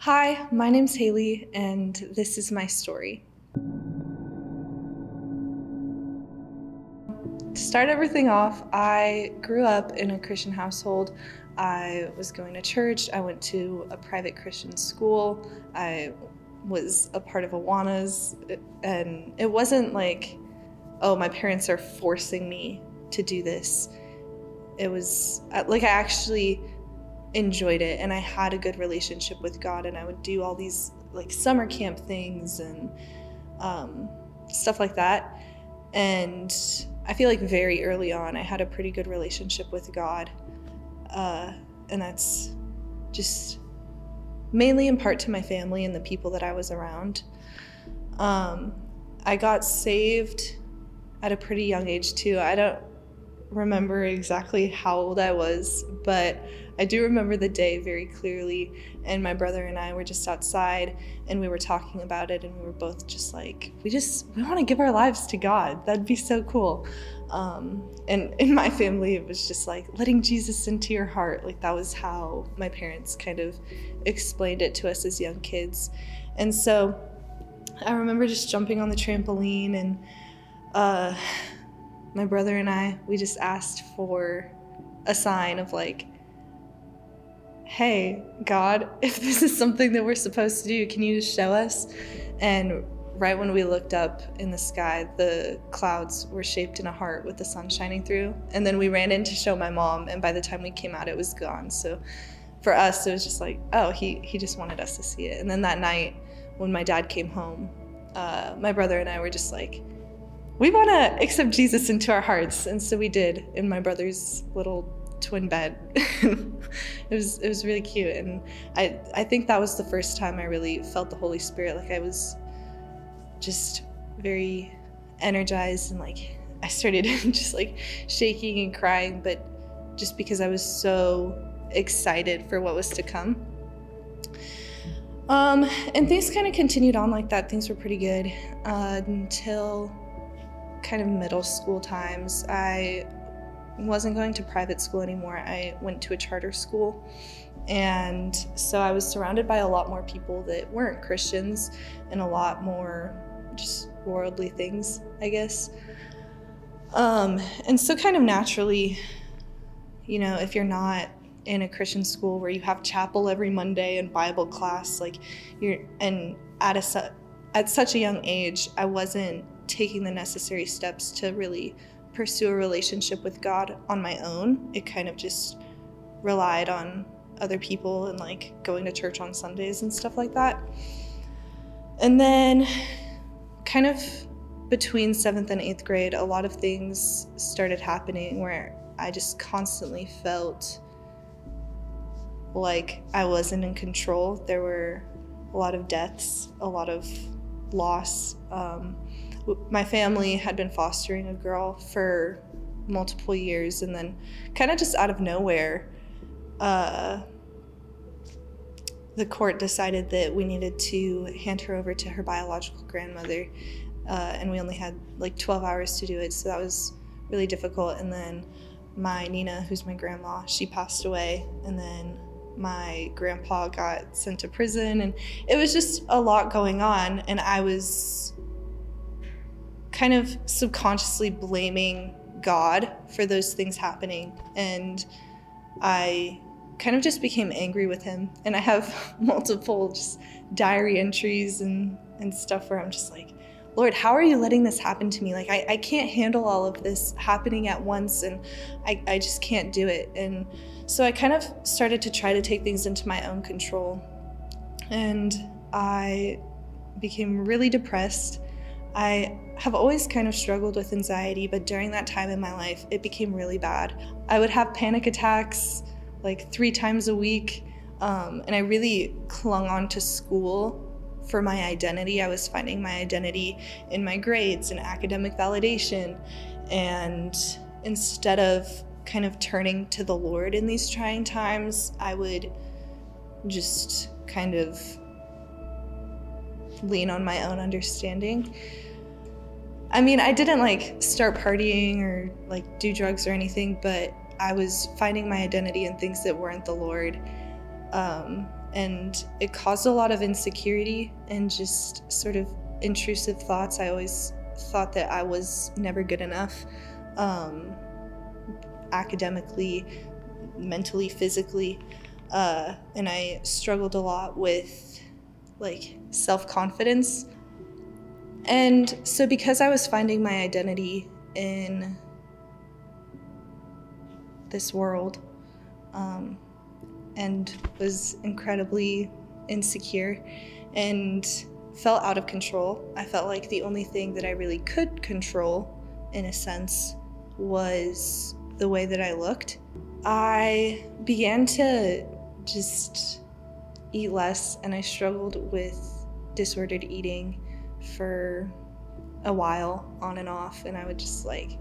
Hi, my name's Hailey, and this is my story. To start everything off, I grew up in a Christian household. I was going to church. I went to a private Christian school. I was a part of Awanas, and it wasn't like, oh, my parents are forcing me to do this. It was like I actually enjoyed it, and I had a good relationship with God, and I would do all these like summer camp things and stuff like that. And I feel like very early on I had a pretty good relationship with God, and that's just mainly in part to my family and the people that I was around. I got saved at a pretty young age too. I don't remember exactly how old I was, but I do remember the day very clearly, and my brother and I were just outside and we were talking about it, and we were both just like, we want to give our lives to God. That'd be so cool. And in my family, it was just like letting Jesus into your heart. Like that was how my parents kind of explained it to us as young kids. And so I remember just jumping on the trampoline, and my brother and we just asked for a sign of like, hey, God, if this is something that we're supposed to do, can you just show us? And right when we looked up in the sky, the clouds were shaped in a heart with the sun shining through. And then we ran in to show my mom, and by the time we came out, it was gone. So for us, it was just like, oh, he just wanted us to see it. And then that night when my dad came home, my brother and I were just like, we want to accept Jesus into our hearts. And so we did, in my brother's little twin bed. It was really cute. And I think that was the first time I really felt the Holy Spirit. Like I was just very energized, and like I started just like shaking and crying, but just because I was so excited for what was to come. And things kind of continued on like that. Things were pretty good until kind of middle school times. I wasn't going to private school anymore. I went to a charter school, and so I was surrounded by a lot more people that weren't Christians and a lot more just worldly things, I guess. And so kind of naturally, you know, if you're not in a Christian school where you have chapel every Monday and Bible class, like at such a young age, I wasn't taking the necessary steps to really pursue a relationship with God on my own. It kind of just relied on other people and like going to church on Sundays and stuff like that. And then kind of between 7th and 8th grade, a lot of things started happening where I just constantly felt like I wasn't in control. There were a lot of deaths, a lot of loss. My family had been fostering a girl for multiple years, and then kind of just out of nowhere, the court decided that we needed to hand her over to her biological grandmother, and we only had like 12 hours to do it, so that was really difficult. And then my Nina, who's my grandma, she passed away, and then my grandpa got sent to prison, and it was just a lot going on, and I was kind of subconsciously blaming God for those things happening, and I kind of just became angry with him. And I have multiple just diary entries and stuff where I'm just like, Lord, how are you letting this happen to me? Like I can't handle all of this happening at once, and I just can't do it. And so I kind of started to try to take things into my own control, and I became really depressed. I have always kind of struggled with anxiety, but during that time in my life, it became really bad. I would have panic attacks like 3 times a week, and I really clung on to school for my identity. I was finding my identity in my grades and academic validation, and instead of kind of turning to the Lord in these trying times, I would just kind of lean on my own understanding. I mean, I didn't like start partying or like do drugs or anything, but I was finding my identity in things that weren't the Lord. and it caused a lot of insecurity and just sort of intrusive thoughts. I always thought that I was never good enough, academically, mentally, physically, and I struggled a lot with like self-confidence. And so because I was finding my identity in this world, and was incredibly insecure and felt out of control. I felt like the only thing that I really could control, in a sense, was the way that I looked. I began to just eat less, and I struggled with disordered eating for a while, on and off, and I would just like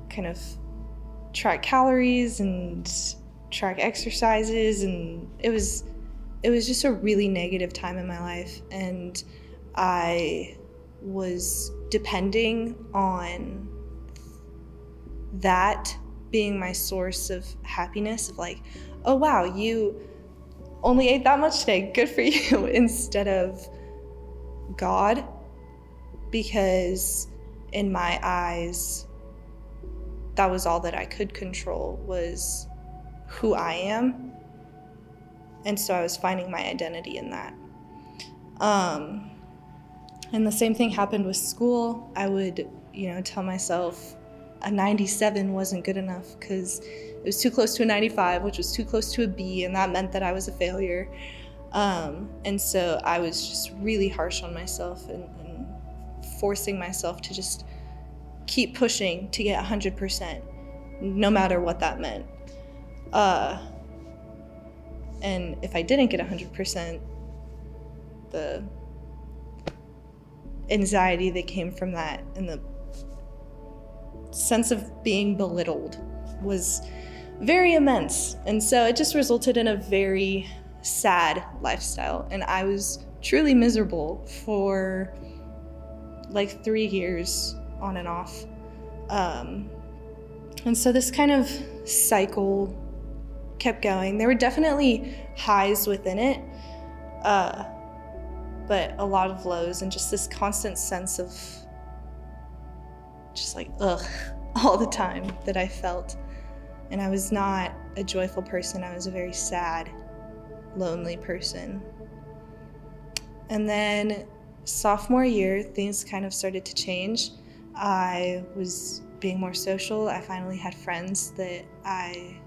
kind of track calories and track exercises, and it was just a really negative time in my life, and I was depending on that being my source of happiness, of like, oh wow, you only ate that much today, good for you, instead of God, because in my eyes that was all that I could control, was who I am. And so I was finding my identity in that. And the same thing happened with school. I would, tell myself a 97 wasn't good enough because it was too close to a 95, which was too close to a B, and that meant that I was a failure. And so I was just really harsh on myself and forcing myself to just keep pushing to get 100%, no matter what that meant. And if I didn't get 100%, the anxiety that came from that and the sense of being belittled was very immense. And so it just resulted in a very sad lifestyle. And I was truly miserable for like 3 years on and off. And so this kind of cycle kept going. There were definitely highs within it, but a lot of lows, and just this constant sense of just like, ugh, all the time that I felt. And I was not a joyful person. I was a very sad, lonely person. And then sophomore year, things kind of started to change. I was being more social. I finally had friends that I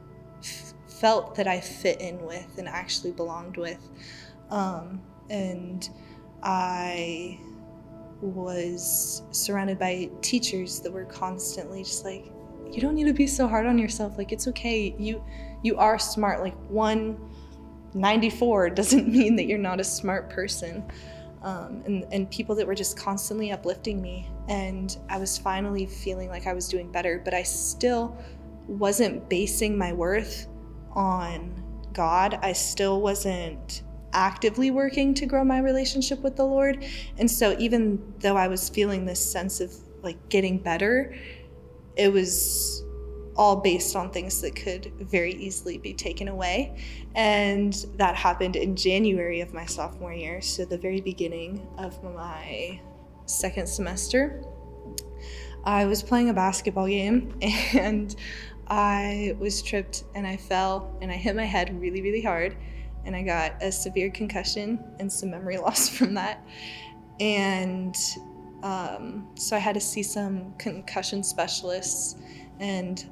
felt that I fit in with and actually belonged with. And I was surrounded by teachers that were constantly just like, you don't need to be so hard on yourself. Like, it's okay. You are smart. Like, 194 doesn't mean that you're not a smart person. And people that were just constantly uplifting me. And I was finally feeling like I was doing better, but I still wasn't basing my worth on God. I still wasn't actively working to grow my relationship with the Lord. And so even though I was feeling this sense of like getting better, it was all based on things that could very easily be taken away. And that happened in January of my sophomore year, so the very beginning of my second semester. I was playing a basketball game and I was tripped and I fell and I hit my head really, really hard, and I got a severe concussion and some memory loss from that. And so I had to see some concussion specialists, and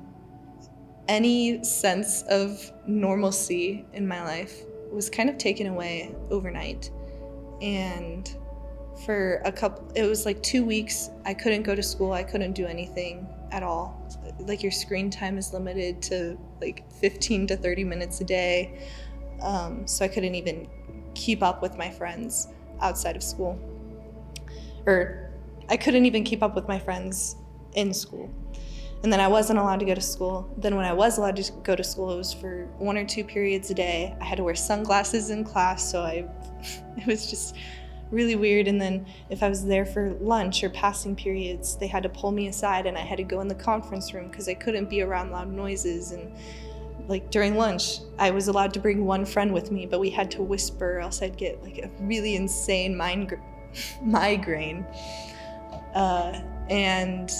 any sense of normalcy in my life was kind of taken away overnight. And for it was like 2 weeks, I couldn't go to school. I couldn't do anything at all. Like, your screen time is limited to like 15 to 30 minutes a day. So I couldn't even keep up with my friends outside of school. Or I couldn't even keep up with my friends in school. And then I wasn't allowed to go to school. Then when I was allowed to go to school, it was for 1 or 2 periods a day. I had to wear sunglasses in class, so it was just really weird. And then if I was there for lunch or passing periods, they had to pull me aside and I had to go in the conference room because I couldn't be around loud noises. And like during lunch, I was allowed to bring one friend with me, but we had to whisper or else I'd get like a really insane migraine. And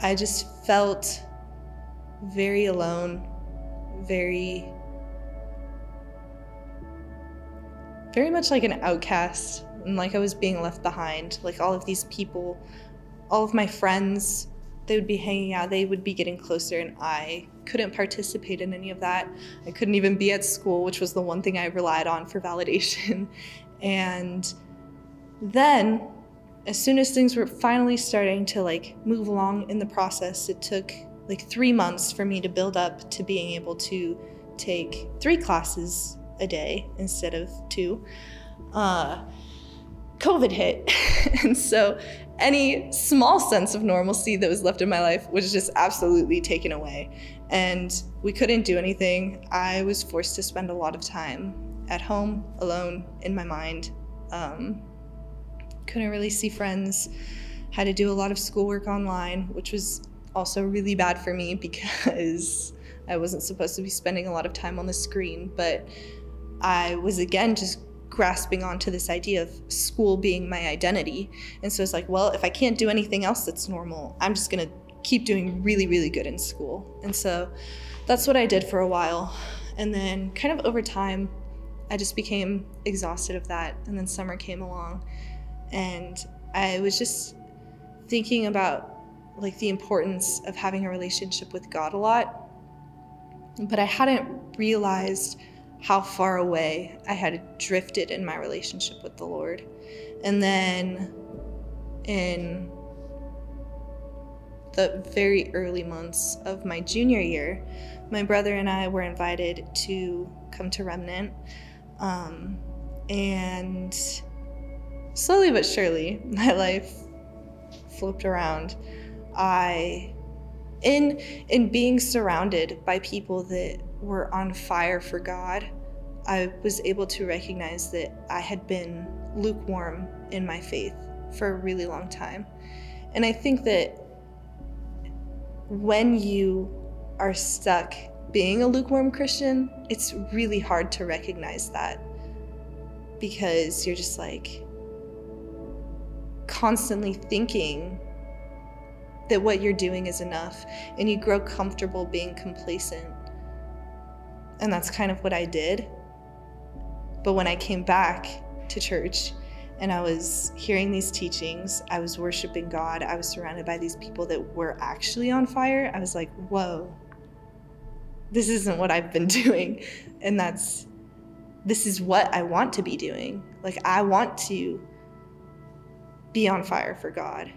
I just felt very alone, very much like an outcast, and like I was being left behind. Like all of these people, all of my friends, they would be hanging out, they would be getting closer, and I couldn't participate in any of that. I couldn't even be at school, which was the one thing I relied on for validation. And then, as soon as things were finally starting to like move along in the process, it took like 3 months for me to build up to being able to take 3 classes a day instead of 2. COVID hit. And so any small sense of normalcy that was left in my life was just absolutely taken away. And we couldn't do anything. I was forced to spend a lot of time at home, alone, in my mind. Couldn't really see friends. Had to do a lot of schoolwork online, which was also really bad for me because I wasn't supposed to be spending a lot of time on the screen. But I was, again, just grasping onto this idea of school being my identity. And so it's like, well, if I can't do anything else that's normal, I'm just gonna keep doing really, really good in school. And so that's what I did for a while. And then kind of over time, I just became exhausted of that. And then summer came along, and I was just thinking about like the importance of having a relationship with God a lot. But I hadn't realized how far away I had drifted in my relationship with the Lord. And then in the very early months of my junior year, my brother and I were invited to come to Remnant. And slowly but surely, my life flipped around. In being surrounded by people that were on fire for God, I was able to recognize that I had been lukewarm in my faith for a really long time. And I think that when you are stuck being a lukewarm Christian, it's really hard to recognize that, because you're just like constantly thinking that what you're doing is enough, and you grow comfortable being complacent. And that's kind of what I did. But when I came back to church and I was hearing these teachings, I was worshiping God, I was surrounded by these people that were actually on fire, I was like, whoa, this isn't what I've been doing. And this is what I want to be doing. Like, I want to be on fire for God.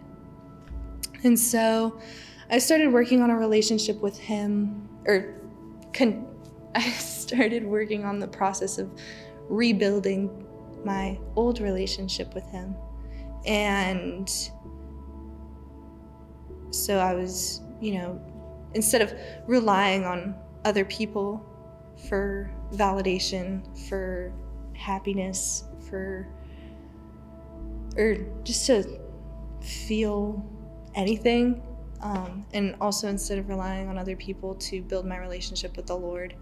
And so I started working on a relationship with him, I started working on the process of rebuilding my old relationship with him. And so I was, instead of relying on other people for validation, for happiness, or just to feel anything, and also instead of relying on other people to build my relationship with the Lord,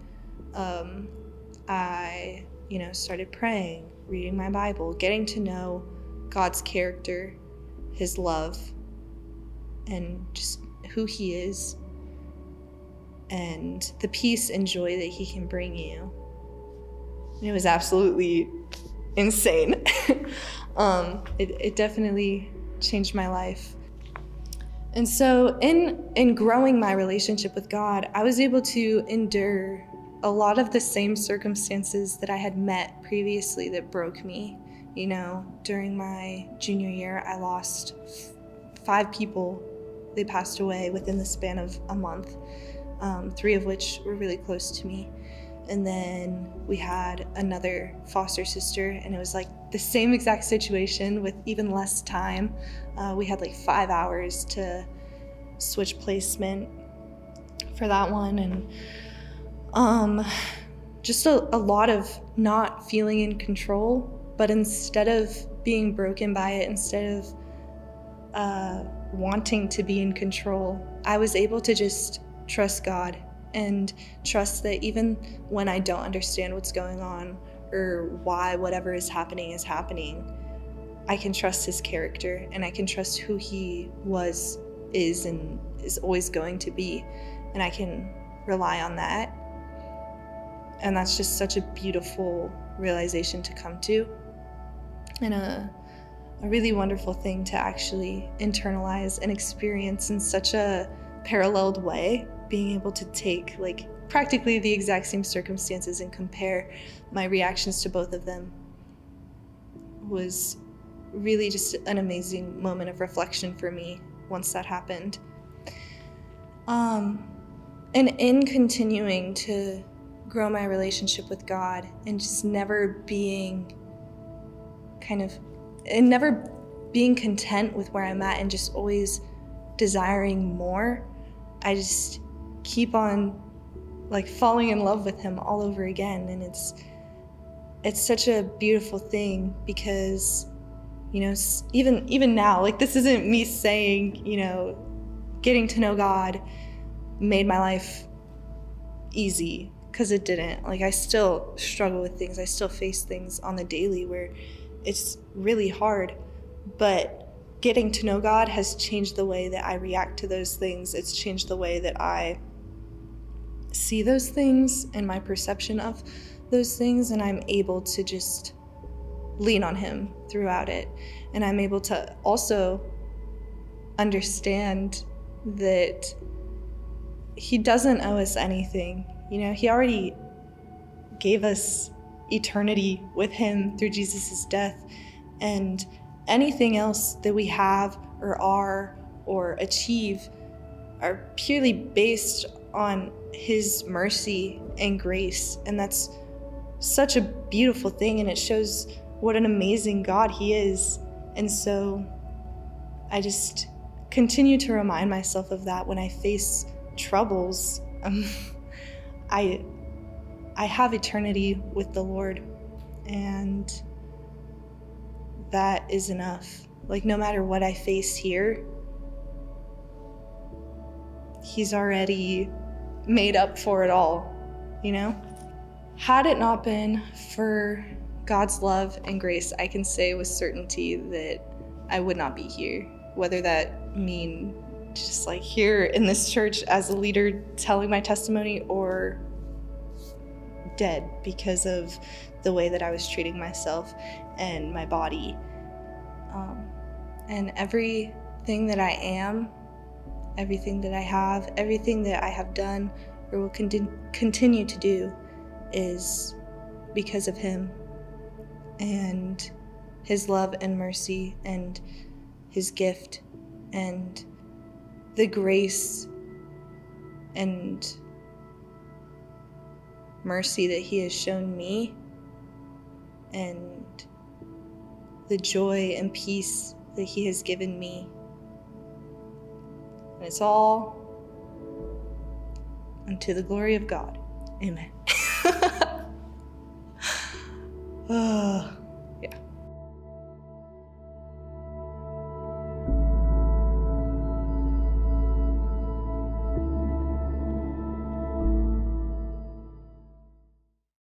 I started praying, reading my Bible, getting to know God's character, his love, and just who he is, and the peace and joy that he can bring you. And it was absolutely insane. It definitely changed my life. And so in growing my relationship with God, I was able to endure a lot of the same circumstances that I had met previously that broke me. During my junior year, I lost 5 people. They passed away within the span of a month, 3 of which were really close to me. And then we had another foster sister, and it was like the same exact situation with even less time. We had like 5 hours to switch placement for that one, and just a lot of not feeling in control. But instead of being broken by it, instead of wanting to be in control, I was able to just trust God and trust that even when I don't understand what's going on or why whatever is happening, I can trust his character, and I can trust who he was, is, and is always going to be. And I can rely on that. And that's just such a beautiful realization to come to, and a really wonderful thing to actually internalize and experience in such a paralleled way, being able to take like practically the exact same circumstances and compare my reactions to both of them was really just an amazing moment of reflection for me once that happened. And in continuing to grow my relationship with God and just never being content with where I'm at and just always desiring more, I just keep on like falling in love with him all over again. And it's such a beautiful thing because, you know, even now, like, this isn't me saying, you know, getting to know God made my life easy, because it didn't. Like, I still struggle with things. I still face things on the daily where it's really hard. But getting to know God has changed the way that I react to those things. It's changed the way that I see those things and my perception of those things, and I'm able to just lean on him throughout it. And I'm able to also understand that he doesn't owe us anything. You know, he already gave us eternity with him through Jesus' death, and anything else that we have or are or achieve are purely based on his mercy and grace. And that's such a beautiful thing, and it shows what an amazing God he is. And so I just continue to remind myself of that when I face troubles. I have eternity with the Lord, and that is enough. Like, no matter what I face here, he's already made up for it all, you know? Had it not been for God's love and grace, I can say with certainty that I would not be here. Whether that mean just like here in this church as a leader telling my testimony, or dead because of the way that I was treating myself and my body. And everything that I am, everything that I have, everything that I have done or will continue to do is because of him and his love and mercy and his gift and the grace and mercy that he has shown me, and the joy and peace that he has given me. And it's all unto the glory of God. Amen.